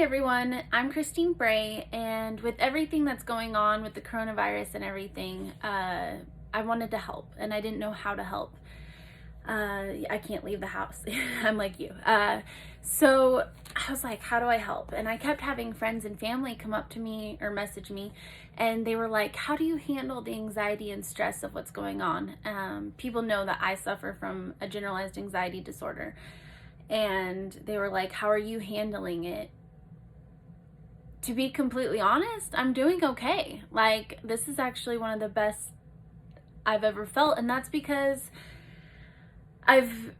Hey everyone, I'm Christine Bray, and with everything that's going on with the coronavirus and everything, I wanted to help, and I didn't know how to help. I can't leave the house. I'm like you. So I was like, how do I help? And I kept having friends and family come up to me or message me, and they were like, how do you handle the anxiety and stress of what's going on? People know that I suffer from a generalized anxiety disorder, and they were like, how are you handling it? To be completely honest, I'm doing okay. Like, this is actually one of the best I've ever felt, and that's because I've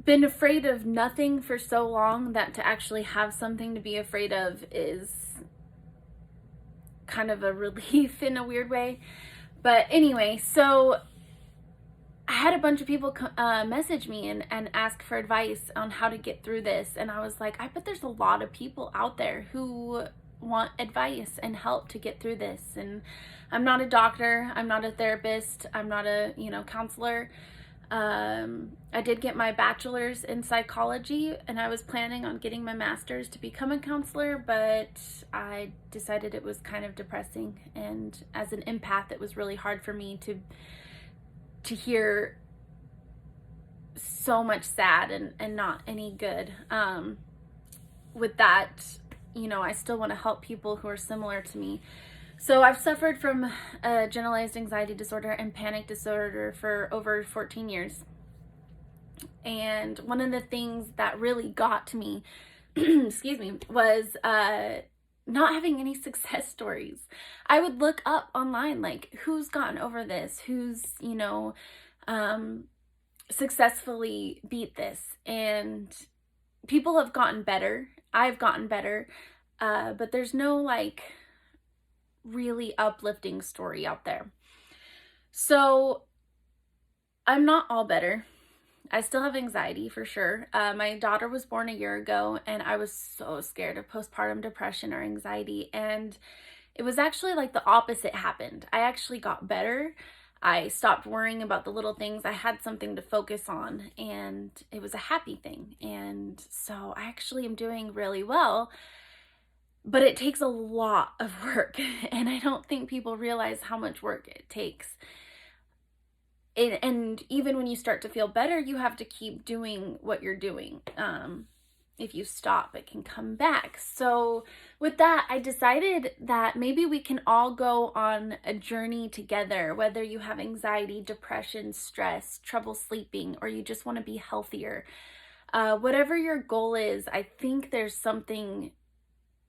been afraid of nothing for so long that to actually have something to be afraid of is kind of a relief in a weird way. But anyway, so I had a bunch of people message me and ask for advice on how to get through this, and I was like, I bet there's a lot of people out there who want advice and help to get through this. And I'm not a doctor, I'm not a therapist, I'm not a counselor. I did get my bachelor's in psychology, and I was planning on getting my master's to become a counselor, but I decided it was kind of depressing, and as an empath it was really hard for me to hear so much sad and not any good. With that, I still want to help people who are similar to me. So I've suffered from a generalized anxiety disorder and panic disorder for over 14 years. And one of the things that really got to me, excuse me, was not having any success stories. I would look up online, like, who's gotten over this, who's, successfully beat this. And people have gotten better. I've gotten better. But there's no, like, really uplifting story out there. So I'm not all better. I still have anxiety for sure. My daughter was born a year ago, and I was so scared of postpartum depression or anxiety. And it was actually like the opposite happened. I actually got better. I stopped worrying about the little things. I had something to focus on, and it was a happy thing. And so I actually am doing really well, but it takes a lot of work, and I don't think people realize how much work it takes. And even when you start to feel better, you have to keep doing what you're doing. If you stop, it can come back. So with that, I decided that maybe we can all go on a journey together, whether you have anxiety, depression, stress, trouble sleeping, or you just want to be healthier. Whatever your goal is, I think there's something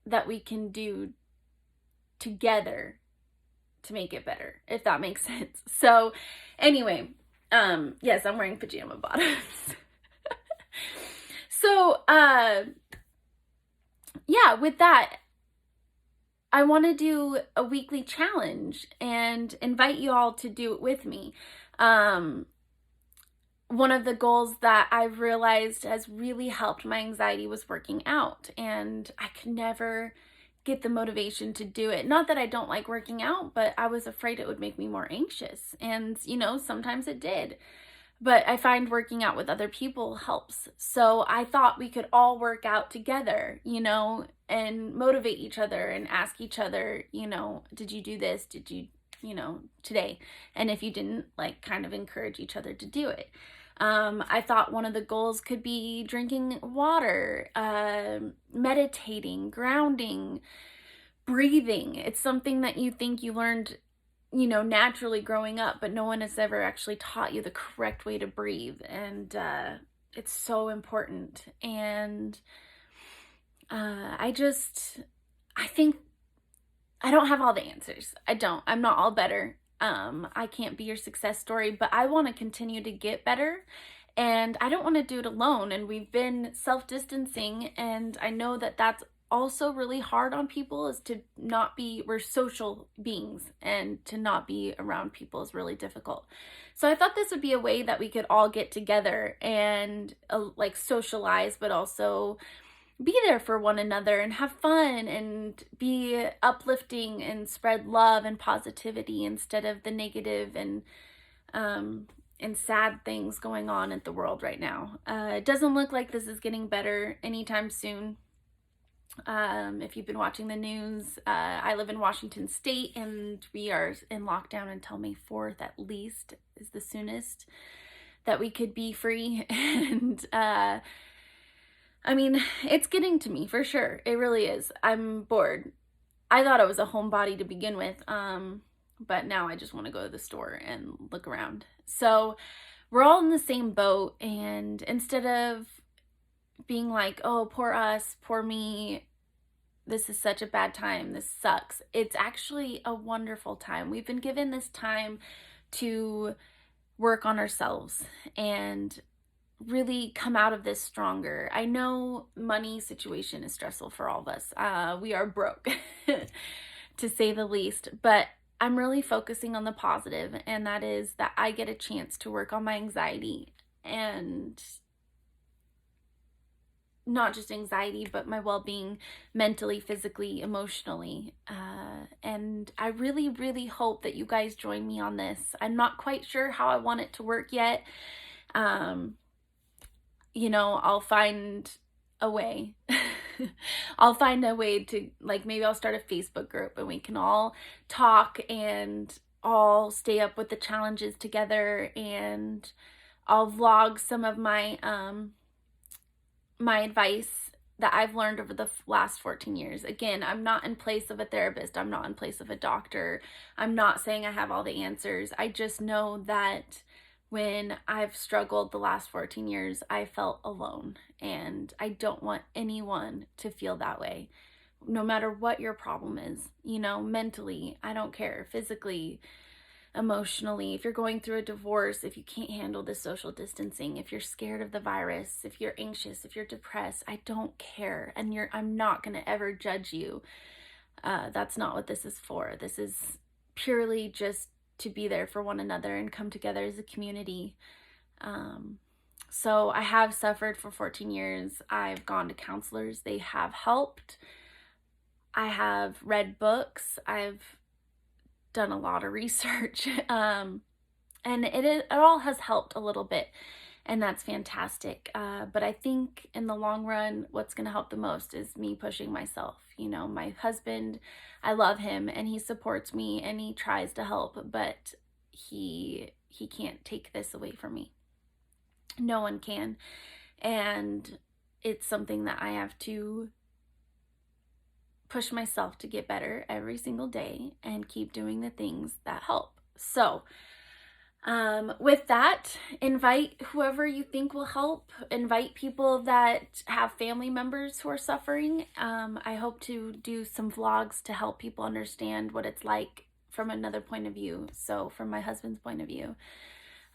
that we can do together to make it better, if that makes sense. So anyway, yes, I'm wearing pajama bottoms. So, yeah, with that, I want to do a weekly challenge and invite you all to do it with me. One of the goals that I've realized has really helped my anxiety was working out, and I could never get the motivation to do it. Not that I don't like working out, but I was afraid it would make me more anxious, and sometimes it did. But I find working out with other people helps. So I thought we could all work out together, and motivate each other and ask each other, did you do this? Did you, today? And if you didn't, like, kind of encourage each other to do it. I thought one of the goals could be drinking water, meditating, grounding, breathing. It's something that you think you learned naturally growing up, but no one has ever actually taught you the correct way to breathe. And it's so important. And I think I don't have all the answers. I'm not all better. I can't be your success story, but I want to continue to get better. And I don't want to do it alone. And we've been self-distancing, and I know that that's also really hard on people, is to not be, we're social beings, and to not be around people is really difficult. So I thought this would be a way that we could all get together and like socialize, but also be there for one another and have fun and be uplifting and spread love and positivity instead of the negative and sad things going on in the world right now. It doesn't look like this is getting better anytime soon. If you've been watching the news, I live in Washington State, and we are in lockdown until May 4th at least, is the soonest that we could be free. And I mean, it's getting to me for sure. It really is. I'm bored. I thought I was a homebody to begin with, but now I just want to go to the store and look around. So we're all in the same boat, and instead of being like, oh, poor us, poor me, this is such a bad time, this sucks, it's actually a wonderful time. We've been given this time to work on ourselves and really come out of this stronger. I know money situation is stressful for all of us. We are broke, to say the least, but I'm really focusing on the positive, and that is that I get a chance to work on my anxiety, and not just anxiety, but my well-being mentally, physically, emotionally. And I really, really hope that you guys join me on this. I'm not quite sure how I want it to work yet. You know, I'll find a way. I'll find a way to, like, maybe I'll start a Facebook group and we can all talk and all stay up with the challenges together, and I'll vlog some of my my advice that I've learned over the last 14 years. Again, I'm not in place of a therapist. I'm not in place of a doctor. I'm not saying I have all the answers. I just know that when I've struggled the last 14 years, I felt alone, and I don't want anyone to feel that way. No matter what your problem is, you know, mentally, I don't care, physically, emotionally, if you're going through a divorce, if you can't handle the social distancing, if you're scared of the virus, if you're anxious, if you're depressed, I don't care. And I'm not going to ever judge you. That's not what this is for. This is purely just to be there for one another and come together as a community. So I have suffered for 14 years. I've gone to counselors. They have helped. I have read books. I've done a lot of research, and it all has helped a little bit, and that's fantastic. But I think in the long run, what's going to help the most is me pushing myself. You know, my husband, I love him, and he supports me, and he tries to help, but he can't take this away from me. No one can, and it's something that I have to push myself to get better every single day and keep doing the things that help. So with that, invite whoever you think will help. Invite people that have family members who are suffering. I hope to do some vlogs to help people understand what it's like from another point of view. So from my husband's point of view,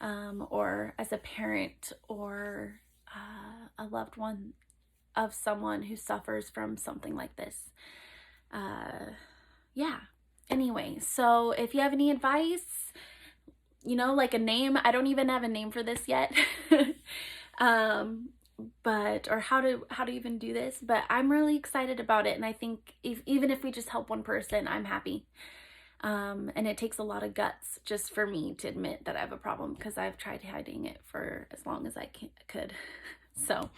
or as a parent, or a loved one of someone who suffers from something like this. Yeah. Anyway, so if you have any advice, you know, like a name, I don't even have a name for this yet. But, or how to even do this, but I'm really excited about it. And I think even if we just help one person, I'm happy. And it takes a lot of guts just for me to admit that I have a problem, because I've tried hiding it for as long as I could. So